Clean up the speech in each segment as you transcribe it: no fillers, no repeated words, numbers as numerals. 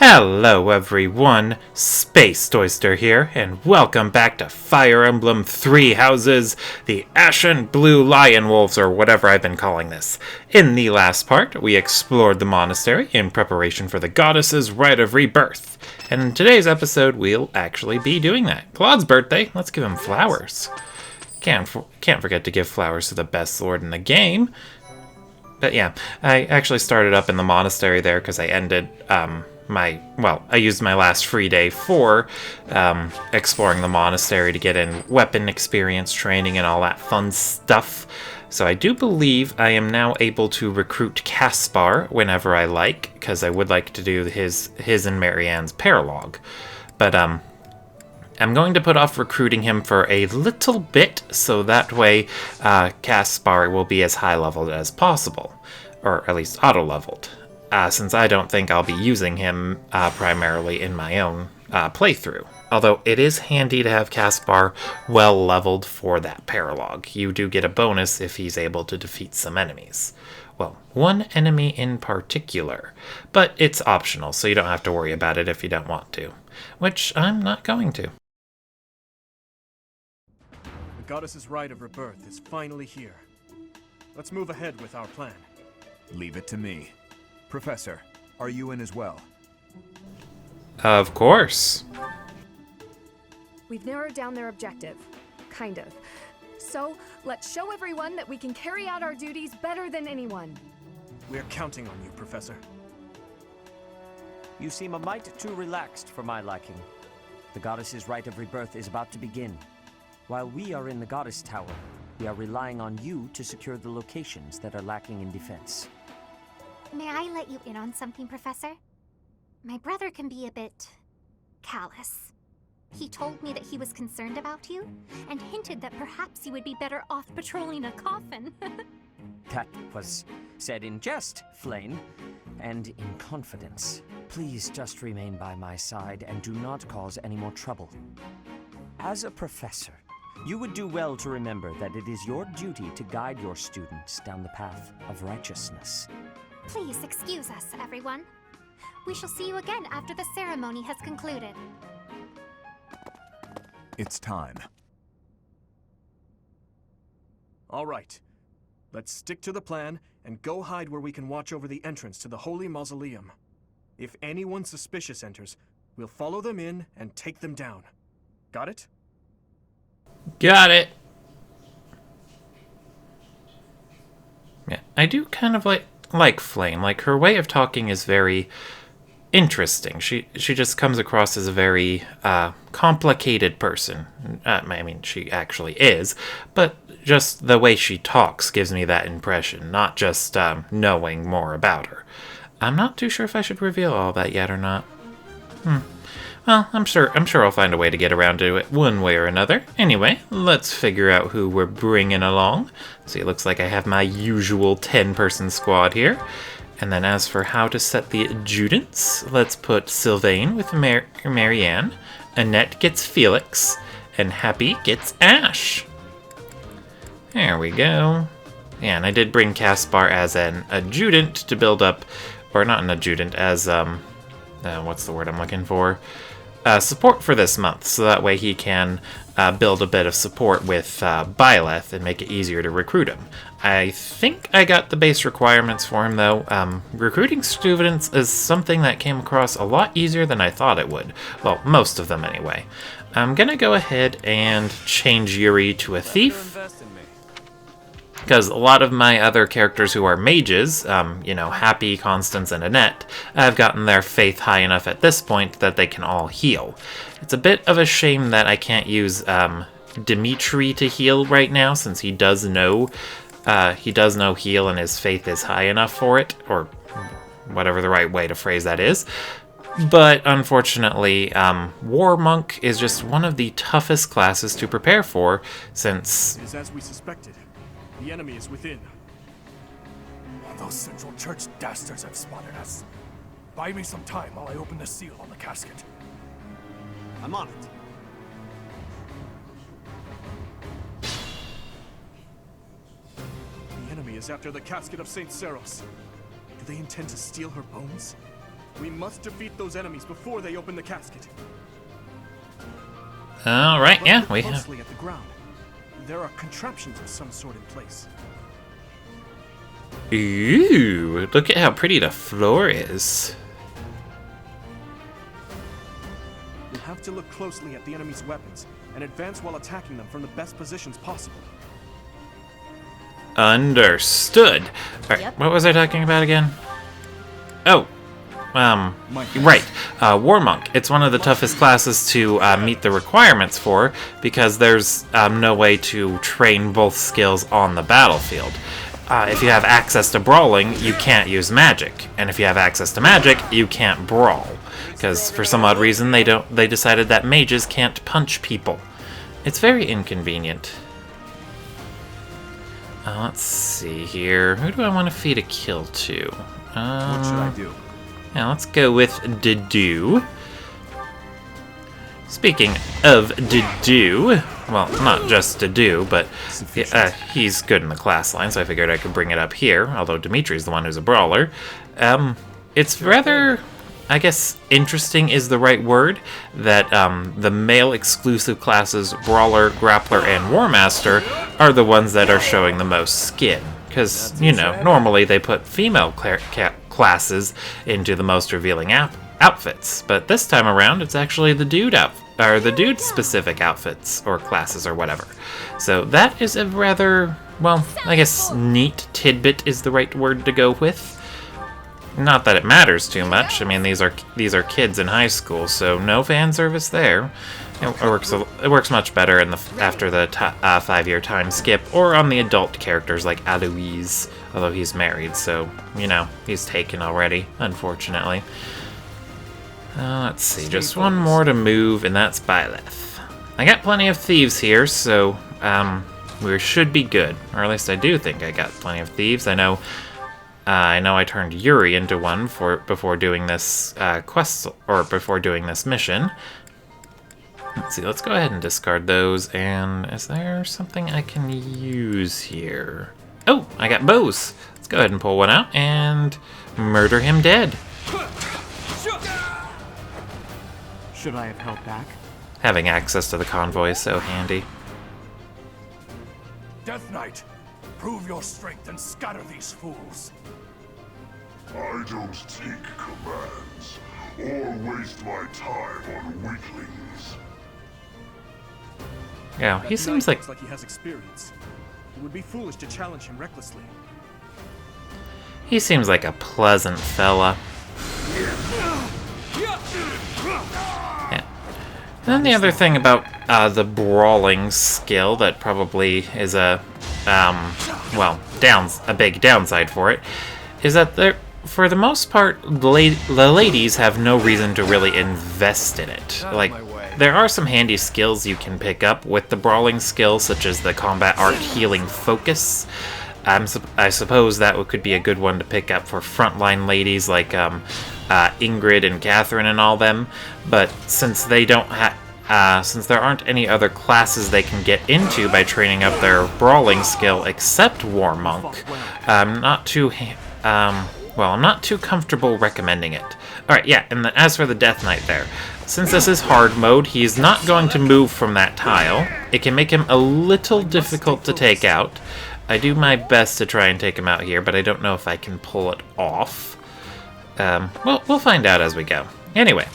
Hello everyone, Space Toyster here, and welcome back to Fire Emblem Three Houses, the Ashen Blue Lion Wolves, or whatever I've been calling this. In the last part, we explored the monastery in preparation for the goddess's rite of rebirth. And in today's episode, we'll actually be doing that. Claude's birthday, let's give him flowers. Can't forget to give flowers to the best lord in the game. But yeah, I actually started up in the monastery there because I ended, I used my last free day for exploring the monastery to get in weapon experience training and all that fun stuff. So I do believe I am now able to recruit Caspar whenever I like, because I would like to do his and Marianne's paralogue. But I'm going to put off recruiting him for a little bit, so that way Caspar will be as high leveled as possible, or at least auto leveled. Since I don't think I'll be using him primarily in my own playthrough. Although it is handy to have Caspar well leveled for that paralogue. You do get a bonus if he's able to defeat some enemies. Well, one enemy in particular. But it's optional, so you don't have to worry about it if you don't want to. Which I'm not going to. The goddess's rite of rebirth is finally here. Let's move ahead with our plan. Leave it to me. Professor, are you in as well? Of course. We've narrowed down their objective. Kind of. So, let's show everyone that we can carry out our duties better than anyone. We're counting on you, Professor. You seem a mite too relaxed for my liking. The goddess's rite of rebirth is about to begin. While we are in the goddess tower, we are relying on you to secure the locations that are lacking in defense. May I let you in on something, Professor? My brother can be a bit callous. He told me that he was concerned about you, and hinted that perhaps you would be better off patrolling a coffin. That was said in jest, Flame, and in confidence. Please just remain by my side and do not cause any more trouble. As a professor, you would do well to remember that it is your duty to guide your students down the path of righteousness. Please excuse us, everyone. We shall see you again after the ceremony has concluded. It's time. All right. Let's stick to the plan and go hide where we can watch over the entrance to the holy mausoleum. If anyone suspicious enters, we'll follow them in and take them down. Got it? Got it. Yeah, I do kind of like Flame. Like, her way of talking is very interesting. She just comes across as a very complicated person. I mean, she actually is, but just the way she talks gives me that impression, not just knowing more about her. I'm not too sure if I should reveal all that yet or not. Well, I'm sure I'll find a way to get around to it one way or another. Anyway, let's figure out who we're bringing along. See, it looks like I have my usual 10-person squad here. And then as for how to set the adjutants, let's put Sylvain with Marianne, Annette gets Felix, and Happy gets Ash. There we go. Yeah, and I did bring Caspar as an adjutant to build up, or not an adjutant, as, what's the word I'm looking for? Support for this month, so that way he can build a bit of support with Byleth and make it easier to recruit him. I think I got the base requirements for him, though. Recruiting students is something that came across a lot easier than I thought it would. Well, most of them anyway. I'm gonna go ahead and change Yuri to a thief, because a lot of my other characters who are mages, Happy, Constance, and Annette, have gotten their faith high enough at this point that they can all heal. It's a bit of a shame that I can't use Dimitri to heal right now, since he does know heal and his faith is high enough for it, or whatever the right way to phrase that is. But unfortunately, War Monk is just one of the toughest classes to prepare for, since... It is as we suspected. The enemy is within. Those Central Church dastards have spotted us. Buy me some time while I open the seal on the casket. I'm on it. The enemy is after the casket of St. Seros. Do they intend to steal her bones? We must defeat those enemies before they open the casket. Alright, yeah, Look we have... closely at the ground. There are contraptions of some sort in place. Ooh, look at how pretty the floor is. You'll have to look closely at the enemy's weapons and advance while attacking them from the best positions possible. Understood. Alright, Yep. what was I talking about again? Oh, right. War Monk. It's one of the toughest classes to meet the requirements for because there's no way to train both skills on the battlefield. If you have access to brawling, you can't use magic, and if you have access to magic, you can't brawl. Because for some odd reason, they decided that mages can't punch people. It's very inconvenient. Let's see here. Who do I want to feed a kill to? What should I do? Now let's go with Dedu. Speaking of Dedu, well, not just Dedu, but he's good in the class line, so I figured I could bring it up here, although Dimitri's the one who's a brawler. It's rather, I guess, interesting is the right word, that the male-exclusive classes Brawler, Grappler, and War Master are the ones that are showing the most skin. Because, you know, normally they put female classes into the most revealing outfits, but this time around it's actually the dude specific outfits or classes or whatever. So that is a rather, well, I guess neat tidbit is the right word to go with. Not that it matters too much. I mean, these are kids in high school, so no fan service there. It works much better after the 5-year time skip, or on the adult characters like Aloise, although he's married, so, you know, he's taken already, unfortunately. Let's see, just one more to move, and that's Byleth. I got plenty of thieves here, so we should be good, or at least I do think I got plenty of thieves. I know I turned Yuri into one before doing this quest, or before doing this mission. Let's see, let's go ahead and discard those, and is there something I can use here? Oh, I got bows! Let's go ahead and pull one out, and murder him dead. Should I have held back? Having access to the convoy is so handy. Death Knight, prove your strength and scatter these fools. I don't take commands, or waste my time on weaklings. Yeah, he seems like... looks like he has experience. It would be foolish to challenge him recklessly. He seems like a pleasant fella. Yeah. And then the other thing about the brawling skill that probably is a big downside for it, is that for the most part, the ladies have no reason to really invest in it. Like, there are some handy skills you can pick up with the brawling skill, such as the combat art healing focus. I suppose that could be a good one to pick up for frontline ladies like Ingrid and Catherine and all them. But since they don't since there aren't any other classes they can get into by training up their brawling skill except War Monk, I'm not too comfortable recommending it. Alright, yeah, and as for the Death Knight there, since this is hard mode, he's not going to move from that tile. It can make him a little difficult to take out. I do my best to try and take him out here, but I don't know if I can pull it off. Well, we'll find out as we go. Anyway,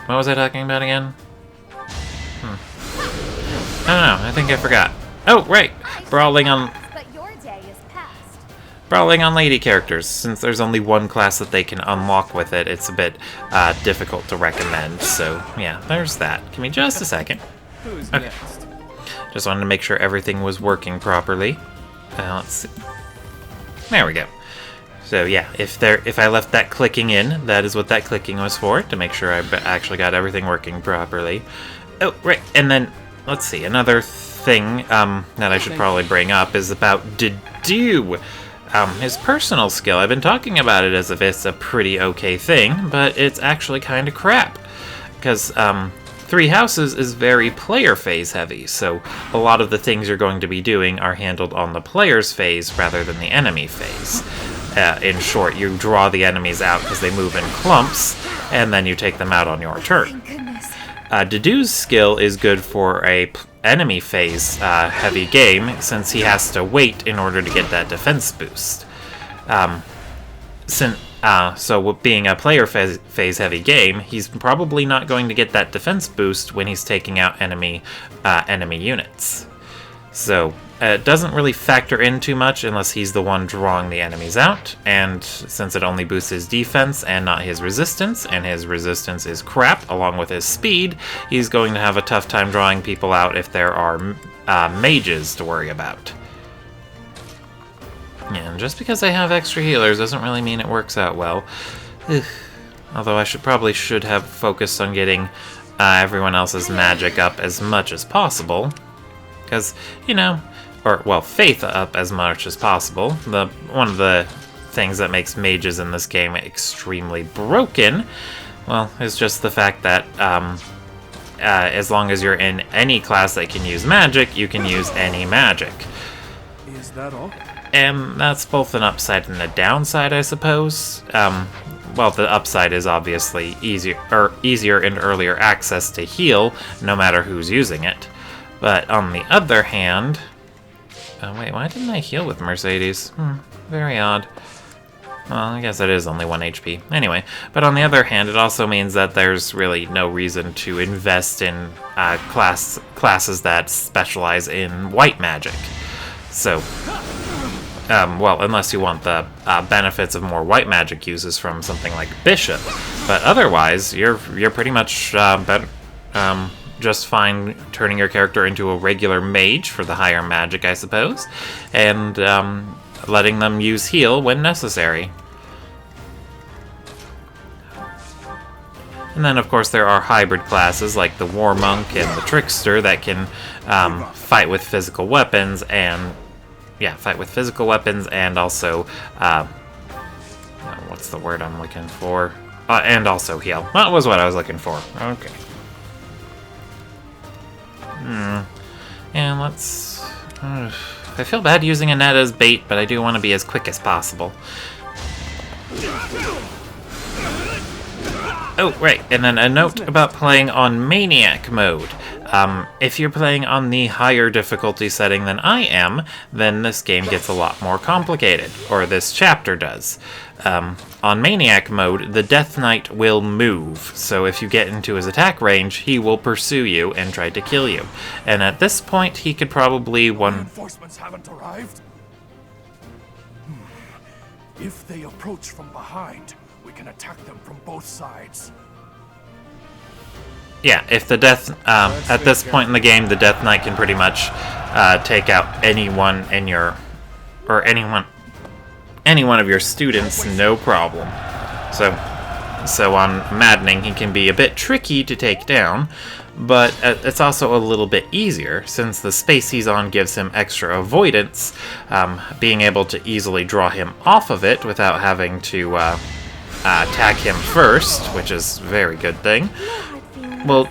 what was I talking about again? I don't know, I think I forgot. Oh, right, brawling on lady characters. Since there's only one class that they can unlock with it, it's a bit difficult to recommend. So, yeah, there's that. Give me just a second. Who's Okay. next? Just wanted to make sure everything was working properly. Let's see. There we go. So yeah, if I left that clicking in, that is what that clicking was for, to make sure I actually got everything working properly. Oh, right, and then, let's see, another thing that I should probably bring up is about Dedu. His personal skill, I've been talking about it as if it's a pretty okay thing, but it's actually kind of crap. Because Three Houses is very player phase heavy, so a lot of the things you're going to be doing are handled on the player's phase rather than the enemy phase. in short, you draw the enemies out because they move in clumps, and then you take them out on your turn. Dedue's skill is good for a enemy phase heavy game, since he has to wait in order to get that defense boost. So with being a player phase heavy game, he's probably not going to get that defense boost when he's taking out enemy units. So it doesn't really factor in too much unless he's the one drawing the enemies out, and since it only boosts his defense and not his resistance, and his resistance is crap along with his speed, he's going to have a tough time drawing people out if there are mages to worry about. Yeah, and just because I have extra healers doesn't really mean it works out well. Although I probably should have focused on getting everyone else's magic up as much as possible. Because, faith up as much as possible. One of the things that makes mages in this game extremely broken, well, is just the fact that as long as you're in any class that can use magic, you can use any magic. Is that all? And that's both an upside and a downside, I suppose. Well, the upside is obviously easier and earlier access to heal, no matter who's using it. But on the other hand... wait, why didn't I heal with Mercedes? Very odd. Well, I guess it is only 1 HP. Anyway, but on the other hand, it also means that there's really no reason to invest in classes that specialize in white magic. So... well, unless you want the benefits of more white magic uses from something like Bishop. But otherwise, you're pretty much just fine turning your character into a regular mage for the higher magic, I suppose, and letting them use heal when necessary. And then, of course, there are hybrid classes like the War Monk and the Trickster that can fight with physical weapons and... Yeah, fight with physical weapons and also, what's the word I'm looking for? And also heal. That was what I was looking for. Okay. And let's... I feel bad using a net as bait, but I do want to be as quick as possible. Oh, right, and then a note about playing on Maniac mode. If you're playing on the higher difficulty setting than I am, then this game gets a lot more complicated, or this chapter does. On Maniac mode, the Death Knight will move, so if you get into his attack range, he will pursue you and try to kill you. And at this point, he could probably Reinforcements haven't arrived? If they approach from behind, we can attack them from both sides. Yeah, if the at this point in the game, the Death Knight can pretty much take out anyone in your, or any one of your students, no problem. So on Maddening, he can be a bit tricky to take down, but it's also a little bit easier since the space he's on gives him extra avoidance, being able to easily draw him off of it without having to attack him first, which is a very good thing. Well,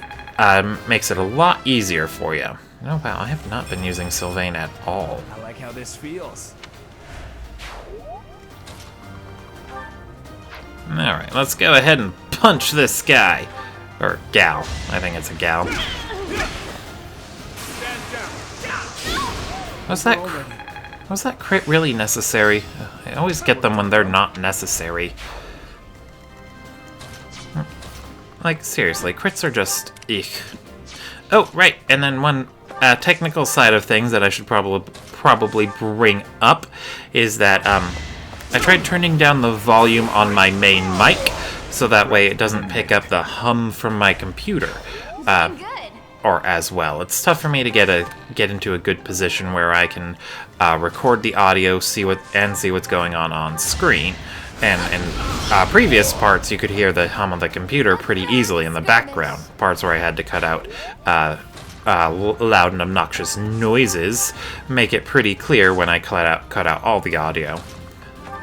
makes it a lot easier for you. Oh wow, I have not been using Sylvain at all. I like how this feels. Alright, let's go ahead and punch this guy. Or gal. I think it's a gal. Was that crit really necessary? I always get them when they're not necessary. Like, seriously, crits are just... eek. Oh, right, and then one technical side of things that I should probably bring up is that I tried turning down the volume on my main mic so that way it doesn't pick up the hum from my computer. Or as well. It's tough for me to get into a good position where I can record the audio, see what's going on screen. And in previous parts, you could hear the hum of the computer pretty easily in the background. Parts where I had to cut out loud and obnoxious noises, make it pretty clear when I cut out all the audio,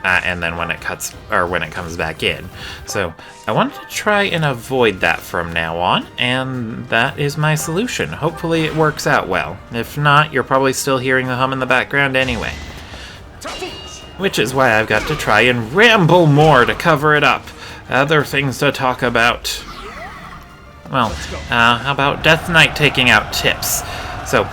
and then when it comes back in. So I wanted to try and avoid that from now on, and that is my solution. Hopefully it works out well. If not, you're probably still hearing the hum in the background anyway. Which is why I've got to try and ramble more to cover it up. Other things to talk about. Well, how about Death Knight taking out tips? So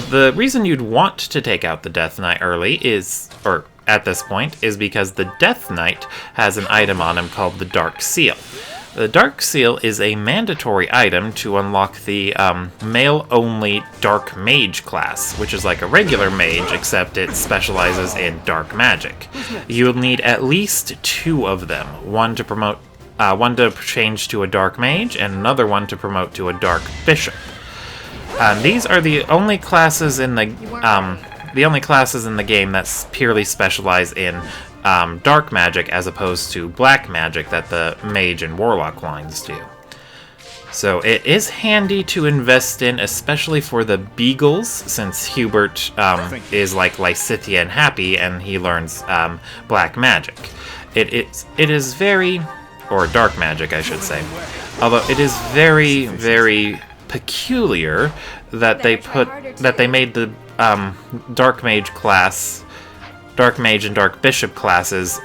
the reason you'd want to take out the Death Knight early is, or at this point, is because the Death Knight has an item on him called the Dark Seal. The Dark Seal is a mandatory item to unlock the male-only Dark Mage class, which is like a regular mage, except it specializes in dark magic. You'll need at least 2 of them, one to change to a Dark Mage, and another one to promote to a Dark Bishop. These are the only classes in the game that purely specialize in dark magic as opposed to black magic that the mage and warlock lines do. So it is handy to invest in, especially for the beagles, since Hubert is like Lysithea and Happy, and he learns black magic. It is very, or dark magic, I should say. Although it is very, very peculiar that they made the Dark Mage class, Dark Mage and Dark Bishop classes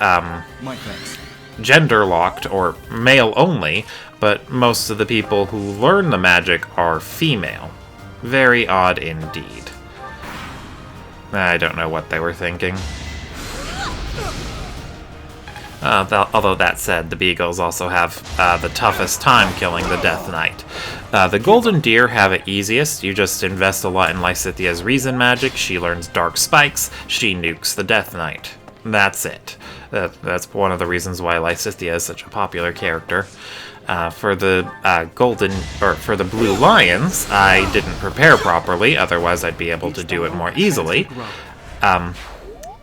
gender locked or male only, but most of the people who learn the magic are female. Very odd indeed. I don't know what they were thinking. Although that said, the Beagles also have the toughest time killing the Death Knight. The Golden Deer have it easiest. You just invest a lot in Lysithea's Reason magic, she learns Dark Spikes, she nukes the Death Knight. That's it. That's one of the reasons why Lysithea is such a popular character. For the for the Blue Lions, I didn't prepare properly, otherwise I'd be able to do it more easily.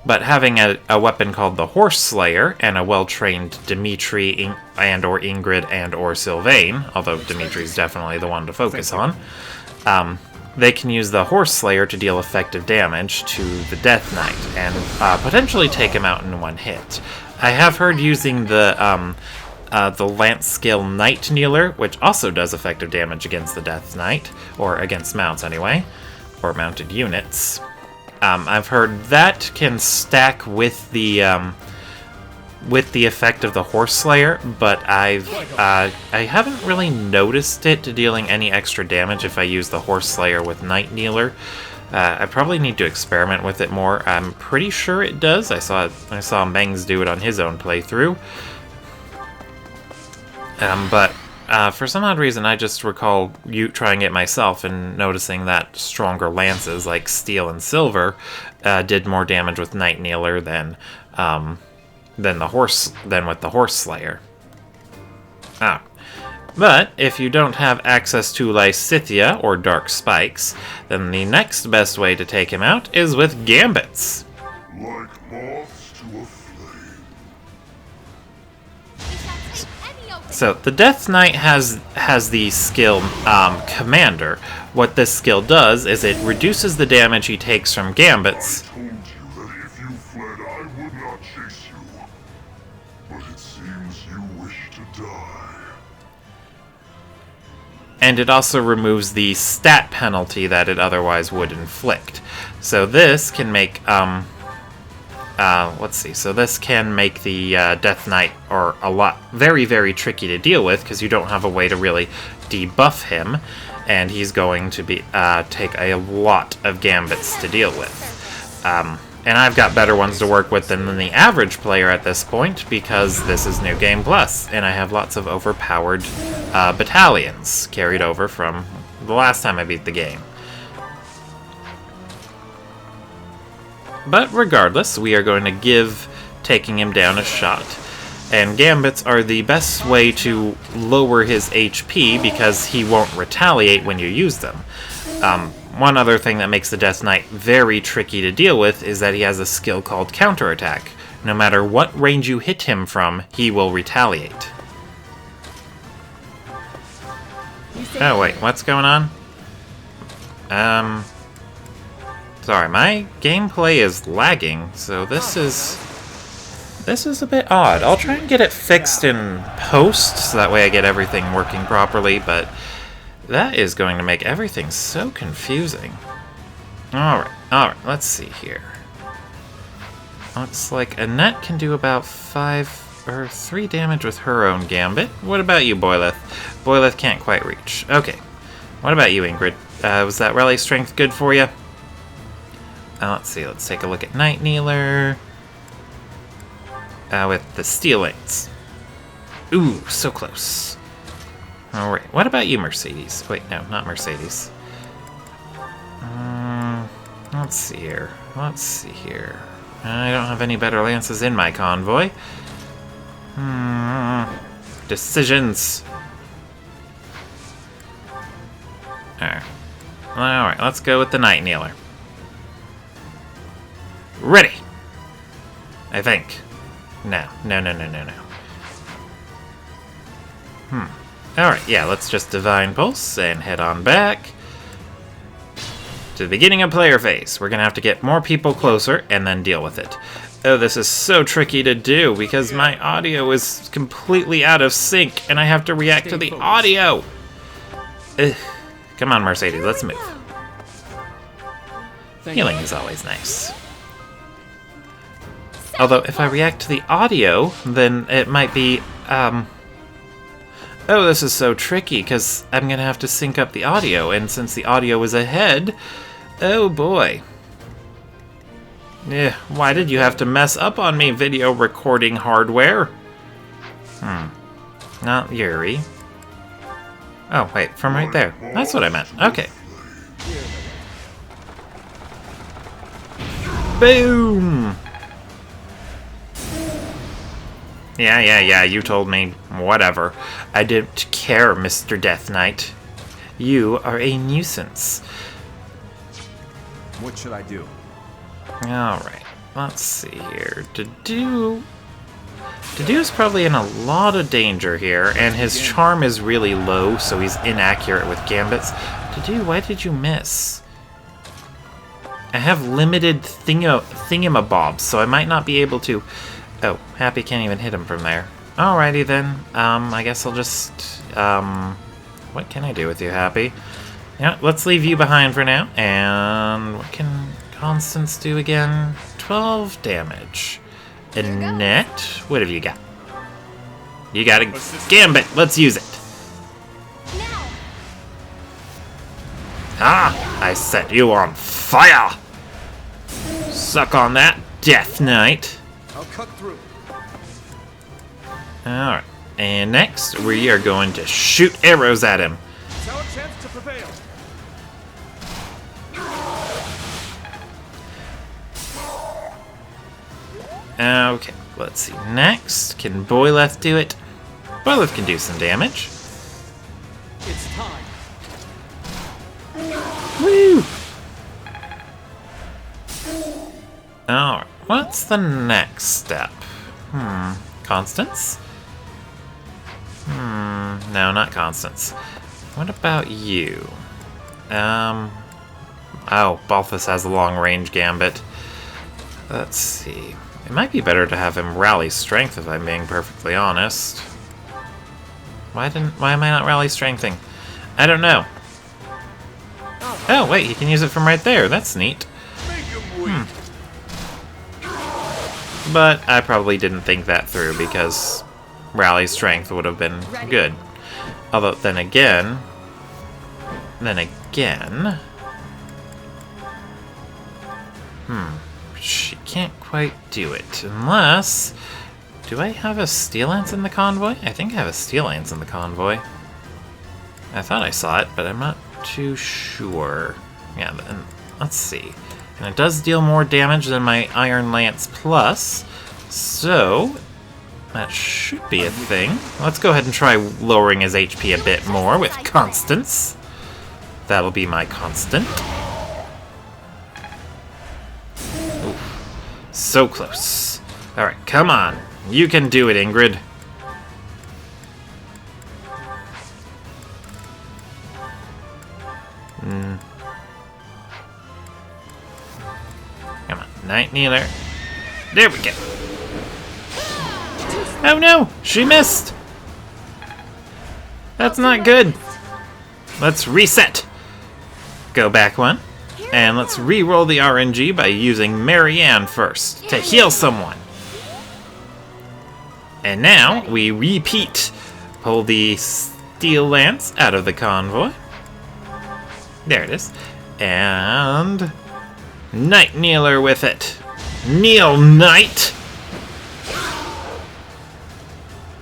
But having a weapon called the Horse Slayer and a well-trained Dimitri and/or Ingrid and/or Sylvain, although Dimitri's definitely the one to focus on, they can use the Horse Slayer to deal effective damage to the Death Knight and potentially take him out in one hit. I have heard using the Lance Skill Knight Kneeler, which also does effective damage against the Death Knight, or against mounts anyway, or mounted units. I've heard that can stack with the effect of the Horse Slayer, but I haven't really noticed it dealing any extra damage if I use the Horse Slayer with Knight Kneeler. I probably need to experiment with it more. I'm pretty sure it does. I saw Mengs do it on his own playthrough. But for some odd reason, I just recall trying it myself and noticing that stronger lances like steel and silver did more damage with Knight Kneeler than with the Horse Slayer. But if you don't have access to Lysithea or Dark Spikes, then the next best way to take him out is with Gambits. Like moths to a flame. So the Death Knight has the skill Commander. What this skill does is it reduces the damage he takes from Gambits. I told you that if you fled, I would not chase you. But it seems you wish to die. And it also removes the stat penalty that it otherwise would inflict. So this can make So this can make the Death Knight very, very tricky to deal with because you don't have a way to really debuff him, and he's going to take a lot of Gambits to deal with. And I've got better ones to work with than the average player at this point because this is New Game Plus, and I have lots of overpowered battalions carried over from the last time I beat the game. But regardless, we are going to give taking him down a shot. And Gambits are the best way to lower his HP because he won't retaliate when you use them. One other thing that makes the Death Knight very tricky to deal with is that he has a skill called Counterattack. No matter what range you hit him from, he will retaliate. Oh wait, what's going on? Sorry, my gameplay is lagging, so this is a bit odd. I'll try and get it fixed in post, so that way I get everything working properly, but that is going to make everything so confusing. Alright, let's see here. Looks like Annette can do about 5 or 3 damage with her own gambit. What about you, Boyleth? Boyleth can't quite reach. Okay. What about you, Ingrid? Was that rally strength good for you? Let's see. Let's take a look at Night Kneeler. With the Steel Lance. Ooh, so close. Alright. What about you, Mercedes? Wait, no, not Mercedes. Let's see here. Let's see here. I don't have any better lances in my convoy. Decisions. Alright, let's go with the Night Kneeler. Ready! I think. No. Alright, yeah, let's just Divine Pulse and head on back to the beginning of player phase. We're gonna have to get more people closer and then deal with it. Oh, this is so tricky to do because my audio is completely out of sync and I have to react to the audio. Ugh. Come on, Mercedes, let's move. Healing is always nice. Although, if I react to the audio, then it might be, oh, this is so tricky, because I'm going to have to sync up the audio, and since the audio is ahead, oh boy. Why did you have to mess up on me, video recording hardware? Not Yuri. Oh, wait, from right there. That's what I meant. Okay. Boom! Yeah, you told me. Whatever. I didn't care, Mr. Death Knight. You are a nuisance. What should I do? Alright, let's see here. Dedue is probably in a lot of danger here, and his charm is really low, so he's inaccurate with gambits. Dedue, why did you miss? I have limited thingamabobs, so I might not be able to... Oh, Happy can't even hit him from there. Alrighty then. I guess I'll just... what can I do with you, Happy? Yeah, let's leave you behind for now. And what can Constance do again? 12 damage. Annette, what have you got? You got a gambit. Let's use it. Ah, I set you on fire. Suck on that, Death Knight. I'll cut through. Alright, and next we are going to shoot arrows at him. It's our chance to prevail. Okay, let's see. Next, can Boyleth do it? Boyleth can do some damage. It's time. Woo! Alright, what's the next step? Constance? No, not Constance. What about you? Oh, Balthus has a long-range gambit. Let's see. It might be better to have him rally strength, if I'm being perfectly honest. Why am I not rally strengthing? I don't know. Oh, wait, he can use it from right there. That's neat. But I probably didn't think that through, because rally strength would have been good. Although, then again... She can't quite do it, unless... Do I have a Steel Lance in the convoy? I think I have a Steel Lance in the convoy. I thought I saw it, but I'm not too sure. Yeah, then, let's see. And it does deal more damage than my Iron Lance Plus, so... that should be a thing. Let's go ahead and try lowering his HP a bit more with Constance. That'll be my constant. So close. Alright, come on. You can do it, Ingrid. Come on, Night Kneeler. There we go. Oh no! She missed! That's not good. Let's reset. Go back one. And let's re-roll the RNG by using Marianne first to heal someone. And now we repeat. Pull the steel lance out of the convoy. There it is. And Night Kneeler with it. Kneel, Knight!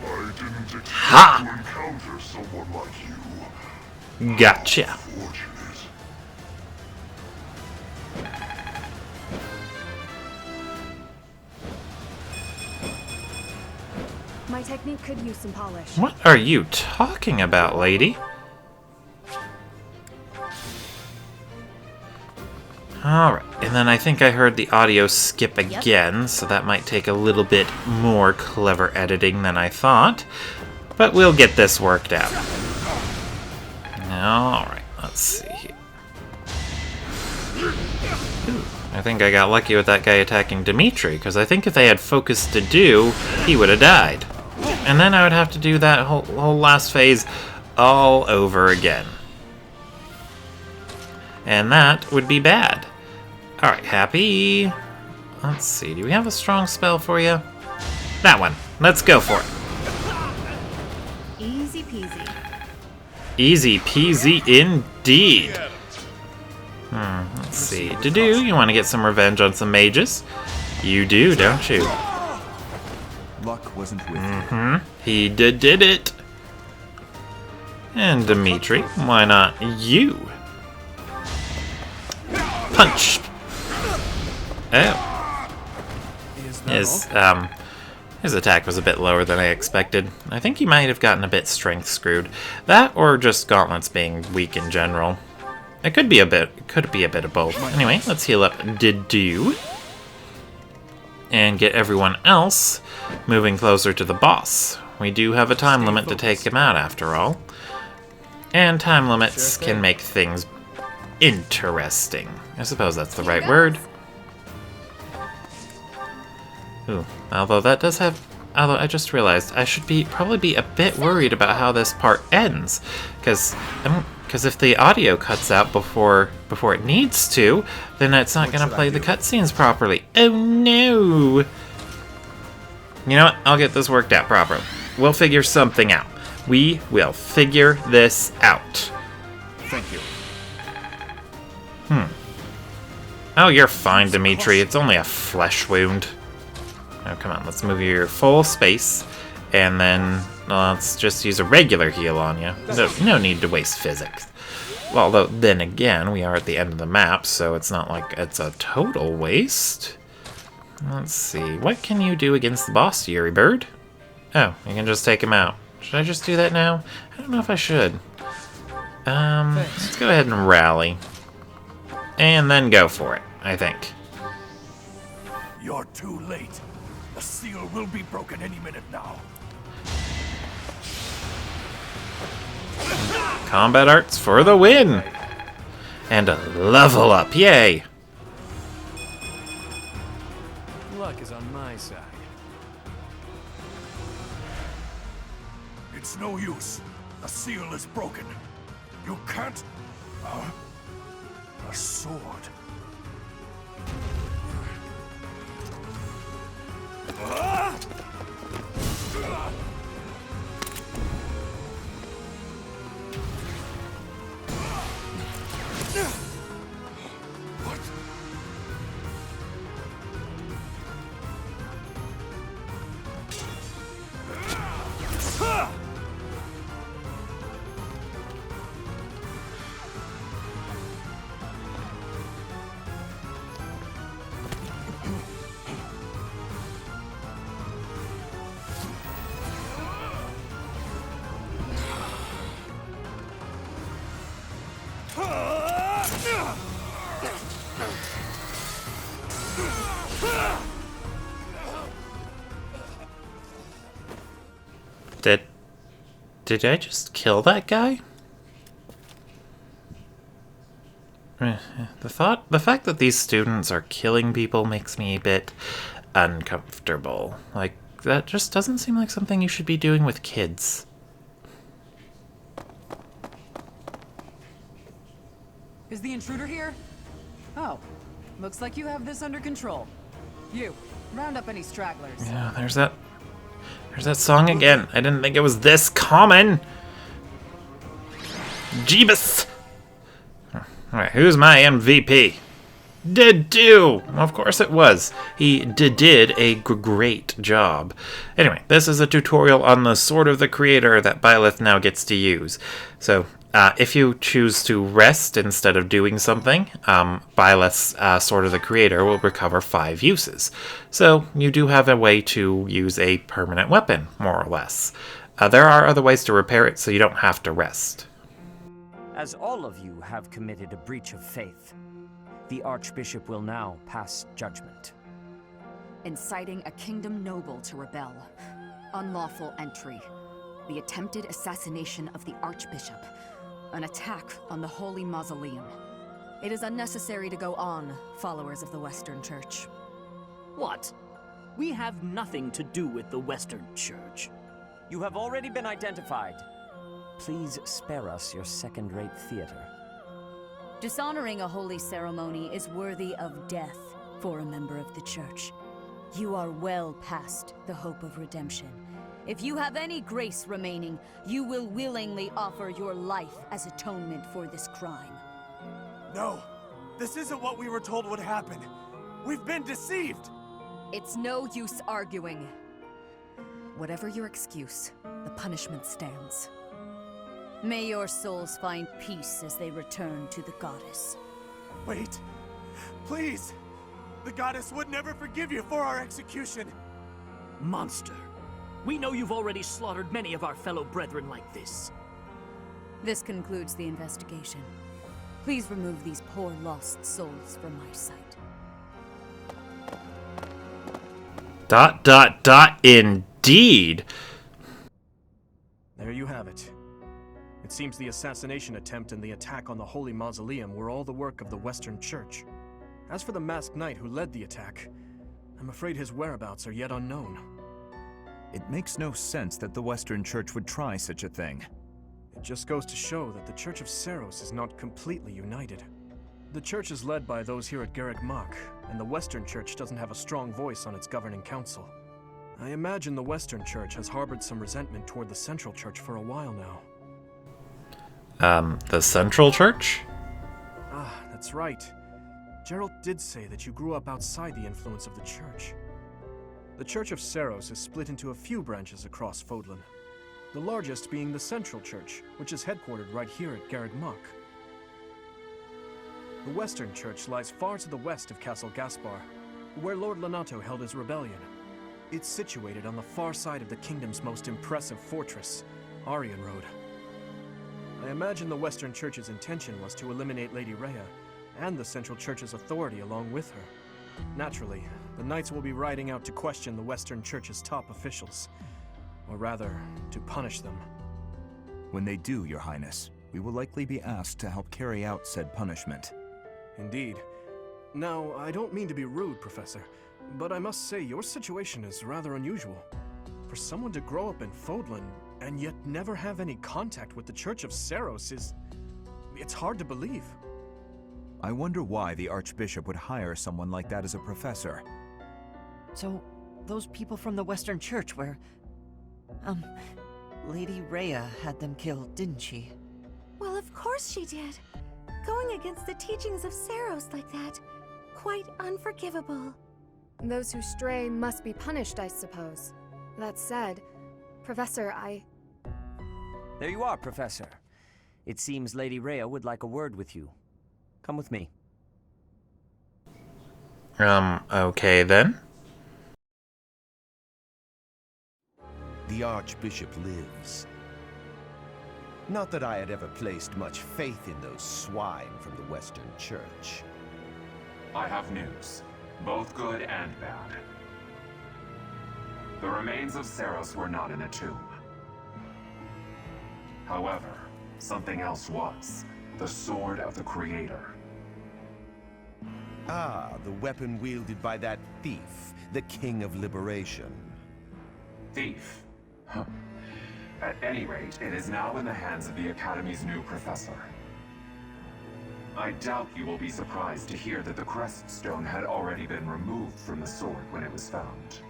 I didn't expect Ha! to encounter someone like you. Gotcha. Fortunate. My technique could use some polish. What are you talking about, lady? Alright, and then I think I heard the audio skip again, so that might take a little bit more clever editing than I thought. But we'll get this worked out. Alright, let's see here. Ooh, I think I got lucky with that guy attacking Dimitri, because I think if they had focused to do, he would have died. And then I would have to do that whole last phase all over again. And that would be bad. Alright, happy. Let's see, do we have a strong spell for you? That one. Let's go for it. Easy peasy. Easy peasy indeed. Let's see. To-do, you want to get some revenge on some mages? You do, don't you? Luck wasn't with you. He did it. And Dimitri, why not you? Punch. Oh. His attack was a bit lower than I expected. I think he might have gotten a bit strength screwed. That or just gauntlets being weak in general. It could be a bit of both. Anyway, let's heal up Didu. And get everyone else moving closer to the boss. We do have a time limit to take him out after all. And time limits can make things interesting. I suppose that's the right word. Ooh, although that does have... Although I just realized I should probably be a bit worried about how this part ends. Because if the audio cuts out before it needs to, then it's not going to play the cutscenes properly. Oh no! You know what? I'll get this worked out properly. We'll figure something out. We will figure this out. Thank you. Oh, you're fine, Dimitri. It's only a flesh wound. Oh, come on. Let's move your full space. And then let's just use a regular heal on you. No need to waste physics. Well, although, then again, we are at the end of the map, so it's not like it's a total waste. Let's see. What can you do against the boss, Yuri Bird? Oh, you can just take him out. Should I just do that now? I don't know if I should. Let's go ahead and rally. And then go for it, I think. You're too late. The seal will be broken any minute now. Combat arts for the win! And a level up, yay! Luck is on my side. It's no use. The seal is broken. You can't... a sword. What? Did I just kill that guy? The fact that these students are killing people makes me a bit uncomfortable. Like, that just doesn't seem like something you should be doing with kids. Is the intruder here? Oh, looks like you have this under control. You, round up any stragglers. Yeah, there's that song again. I didn't think it was this common. Jeebus! Alright, who's my MVP? Did do! Of course it was. He did a great job. Anyway, this is a tutorial on the Sword of the Creator that Byleth now gets to use. So, if you choose to rest instead of doing something, Byleth's Sword of the Creator will recover 5 uses. So, you do have a way to use a permanent weapon, more or less. There are other ways to repair it, so you don't have to rest. As all of you have committed a breach of faith, the Archbishop will now pass judgment. Inciting a kingdom noble to rebel. Unlawful entry. The attempted assassination of the Archbishop. An attack on the Holy Mausoleum. It is unnecessary to go on, followers of the Western Church. What? We have nothing to do with the Western Church. You have already been identified. Please spare us your second-rate theater. Dishonoring a holy ceremony is worthy of death for a member of the Church. You are well past the hope of redemption. If you have any grace remaining, you will willingly offer your life as atonement for this crime. No, this isn't what we were told would happen. We've been deceived! It's no use arguing. Whatever your excuse, the punishment stands. May your souls find peace as they return to the goddess. Wait, please! The goddess would never forgive you for our execution! Monster. We know you've already slaughtered many of our fellow brethren like this. This concludes the investigation. Please remove these poor lost souls from my sight. ... Indeed! There you have it. It seems the assassination attempt and the attack on the Holy Mausoleum were all the work of the Western Church. As for the masked knight who led the attack, I'm afraid his whereabouts are yet unknown. It makes no sense that the Western Church would try such a thing. It just goes to show that the Church of Seiros is not completely united. The Church is led by those here at Garreg Mach, and the Western Church doesn't have a strong voice on its governing council. I imagine the Western Church has harbored some resentment toward the Central Church for a while now. The Central Church? Ah, that's right. Geralt did say that you grew up outside the influence of the Church. The Church of Seiros is split into a few branches across Fodlan. The largest being the Central Church, which is headquartered right here at Garreg Mach. The Western Church lies far to the west of Castle Gaspar, where Lord Lonato held his rebellion. It's situated on the far side of the kingdom's most impressive fortress, Aryan Road. I imagine the Western Church's intention was to eliminate Lady Rhea, and the Central Church's authority along with her. Naturally, the Knights will be riding out to question the Western Church's top officials. Or rather, to punish them. When they do, Your Highness, we will likely be asked to help carry out said punishment. Indeed. Now, I don't mean to be rude, Professor, but I must say your situation is rather unusual. For someone to grow up in Fodlan, and yet never have any contact with the Church of Seiros it's hard to believe. I wonder why the Archbishop would hire someone like that as a professor. So, those people from the Western Church where... Lady Rhea had them killed, didn't she? Well, of course she did. Going against the teachings of Seiros like that, quite unforgivable. Those who stray must be punished, I suppose. That said, Professor, There you are, Professor. It seems Lady Rhea would like a word with you. Come with me. Okay then. The Archbishop lives. Not that I had ever placed much faith in those swine from the Western Church. I have news, both good and bad. The remains of Seiros were not in a tomb. However, something else was. The Sword of the Creator. Ah, the weapon wielded by that thief, the King of Liberation. Thief? Huh. At any rate, it is now in the hands of the Academy's new professor. I doubt you will be surprised to hear that the crest stone had already been removed from the sword when it was found.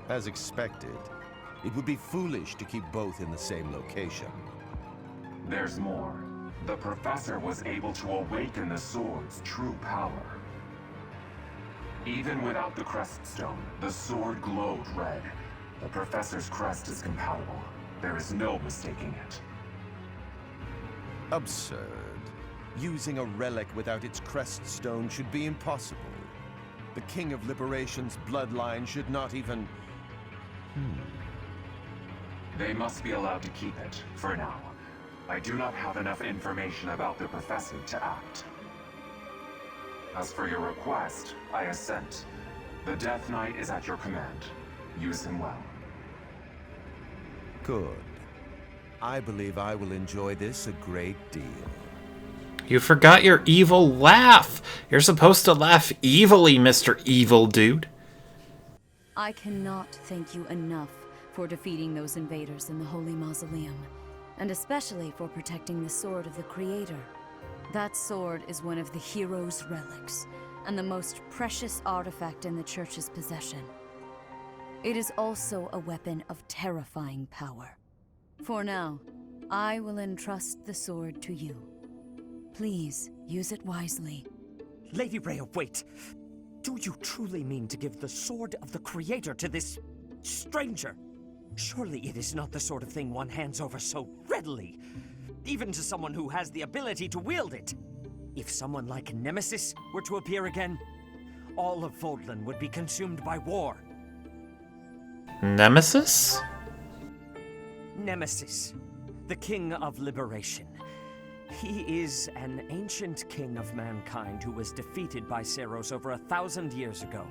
As expected. It would be foolish to keep both in the same location. There's more. The professor was able to awaken the sword's true power. Even without the crest stone, the sword glowed red. The professor's crest is compatible. There is no mistaking it. Absurd. Using a relic without its crest stone should be impossible. The King of Liberation's bloodline should not even... They must be allowed to keep it, for now. I do not have enough information about the professor to act. As for your request, I assent. The Death Knight is at your command. Use him well. Good. I believe I will enjoy this a great deal. You forgot your evil laugh. You're supposed to laugh evilly, Mr. Evil Dude. I cannot thank you enough for defeating those invaders in the Holy Mausoleum, and especially for protecting the Sword of the Creator. That sword is one of the hero's relics, and the most precious artifact in the Church's possession. It is also a weapon of terrifying power. For now, I will entrust the sword to you. Please, use it wisely. Lady Rhea, wait! Do you truly mean to give the Sword of the Creator to this stranger? Surely it is not the sort of thing one hands over so readily, even to someone who has the ability to wield it. If someone like Nemesis were to appear again, all of Fodlan would be consumed by war. Nemesis? Nemesis, the King of Liberation. He is an ancient king of mankind who was defeated by Seiros over 1,000 years ago.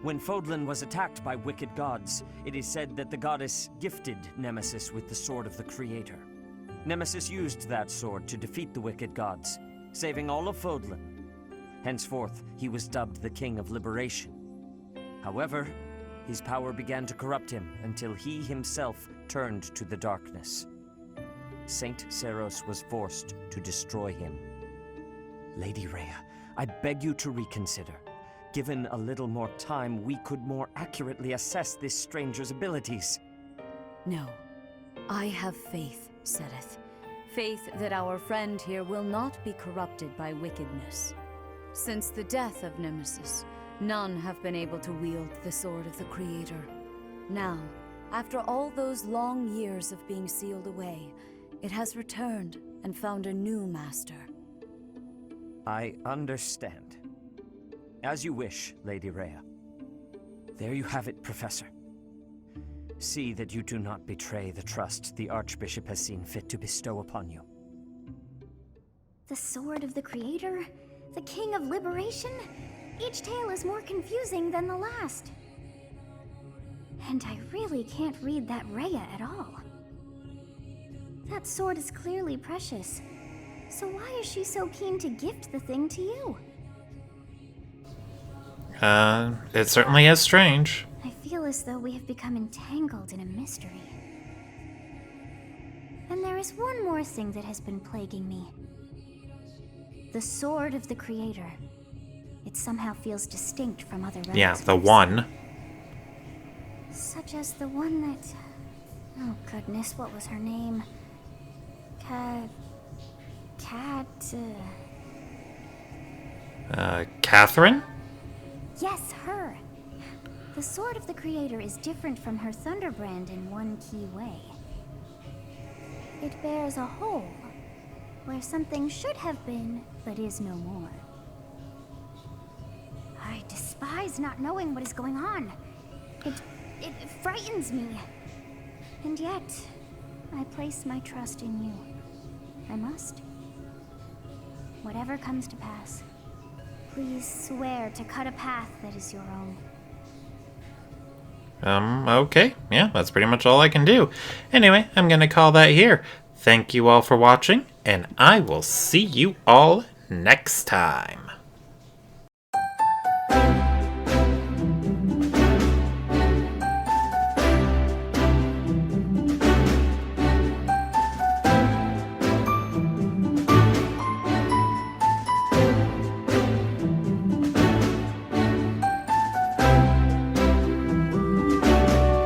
When Fodlan was attacked by wicked gods, it is said that the goddess gifted Nemesis with the Sword of the Creator. Nemesis used that sword to defeat the wicked gods, saving all of Fodlan. Henceforth, he was dubbed the King of Liberation. However, his power began to corrupt him until he himself turned to the darkness. Saint Seiros was forced to destroy him. Lady Rhea, I beg you to reconsider. Given a little more time, we could more accurately assess this stranger's abilities. No. I have faith, Seteth. Faith that our friend here will not be corrupted by wickedness. Since the death of Nemesis, none have been able to wield the Sword of the Creator. Now, after all those long years of being sealed away, it has returned and found a new master. I understand. As you wish, Lady Rhea. There you have it, Professor. See that you do not betray the trust the Archbishop has seen fit to bestow upon you. The Sword of the Creator? The King of Liberation? Each tale is more confusing than the last. And I really can't read that Rhea at all. That sword is clearly precious. So why is she so keen to gift the thing to you? It certainly is strange. I feel as though we have become entangled in a mystery. And there is one more thing that has been plaguing me. The Sword of the Creator. It somehow feels distinct from other relics. Yeah, the one. Such as the one that... Oh goodness, what was her name? Catherine? Yes, her. The Sword of the Creator is different from her Thunderbrand in one key way. It bears a hole, where something should have been, but is no more. I despise not knowing what is going on. It frightens me. And yet, I place my trust in you. I must. Whatever comes to pass, please swear to cut a path that is your own. Okay. Yeah, that's pretty much all I can do. Anyway, I'm gonna call that here. Thank you all for watching, and I will see you all next time.